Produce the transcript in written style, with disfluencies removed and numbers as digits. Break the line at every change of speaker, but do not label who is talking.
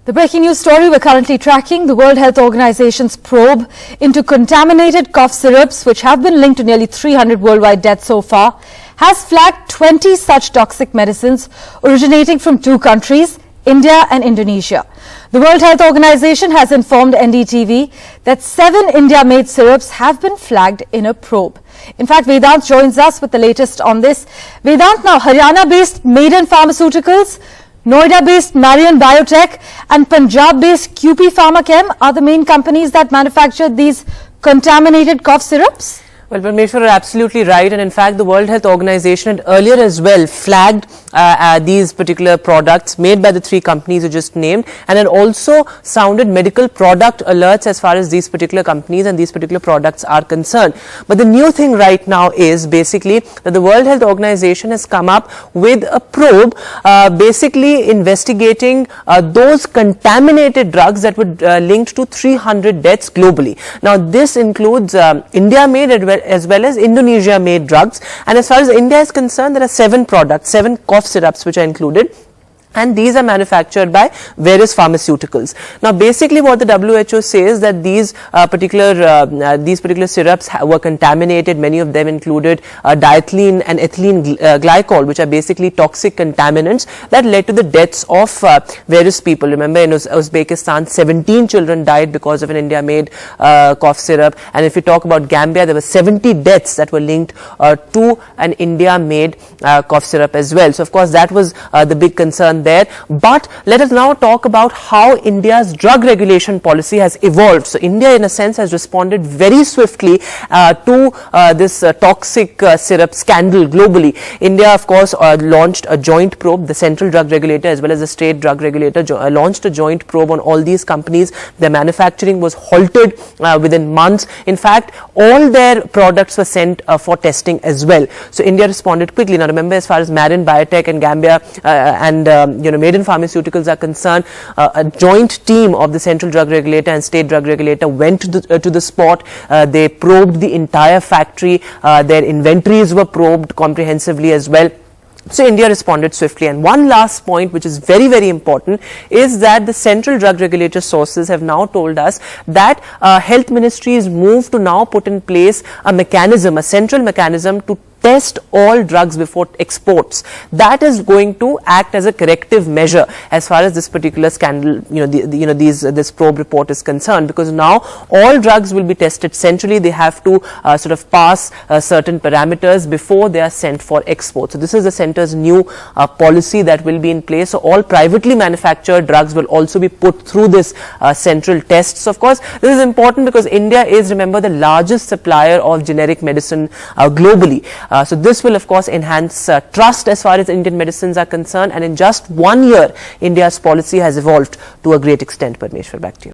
The breaking news story we're currently tracking, the World Health Organization's probe into contaminated cough syrups, which have been linked to nearly 300 worldwide deaths so far, has flagged 20 such toxic medicines originating from two countries, India and Indonesia. The World Health Organization has informed NDTV that 7 India-made syrups have been flagged in a probe. In fact, Vedant joins us with the latest on this. Vedant, now Haryana-based Maiden Pharmaceuticals, Noida-based Marion Biotech and Punjab-based QP Pharmachem are the main companies that manufactured these contaminated cough syrups?
Well, Parmeshwar, you're absolutely right, and in fact the World Health Organization had earlier as well flagged these particular products made by the 3 companies you just named, and had also sounded medical product alerts as far as these particular companies and these particular products are concerned. But the new thing right now is basically that the World Health Organization has come up with a probe basically investigating those contaminated drugs that were linked to 300 deaths globally. Now this includes India-made as well as Indonesia-made drugs, and as far as India is concerned, there are 7 products, 7 cough syrups which are included, and these are manufactured by various pharmaceuticals. Now basically what the WHO says that these particular syrups were contaminated. Many of them included diethylene and ethylene glycol, which are basically toxic contaminants that led to the deaths of various people. Remember, in Uzbekistan 17 children died because of an India-made cough syrup, and if you talk about Gambia, there were 70 deaths that were linked to an India-made cough syrup as well. So of course that was the big concern there. But let us now talk about how India's drug regulation policy has evolved. So India in a sense has responded very swiftly to this toxic syrup scandal globally. India of course launched a joint probe. The central drug regulator as well as the state drug regulator launched a joint probe on all these companies. Their manufacturing was halted within months. In fact, all their products were sent for testing as well. So India responded quickly. Now remember, as far as Marion Biotech and Gambia Maiden Pharmaceuticals are concerned, a joint team of the central drug regulator and state drug regulator went to the spot. They probed the entire factory. Their inventories were probed comprehensively as well. So India responded swiftly. And one last point which is very, very important is that the central drug regulator sources have now told us that health ministries moved to now put in place a mechanism, a central mechanism to test all drugs before exports. That is going to act as a corrective measure as far as this particular scandal, this probe report is concerned, because now all drugs will be tested centrally. They have to sort of pass certain parameters before they are sent for export. So this is the centre's new policy that will be in place. So all privately manufactured drugs will also be put through this central test. So of course this is important because India is, remember, the largest supplier of generic medicine globally. So this will of course enhance trust as far as Indian medicines are concerned, and in just 1 year India's policy has evolved to a great extent. Parmeshwar, back to you.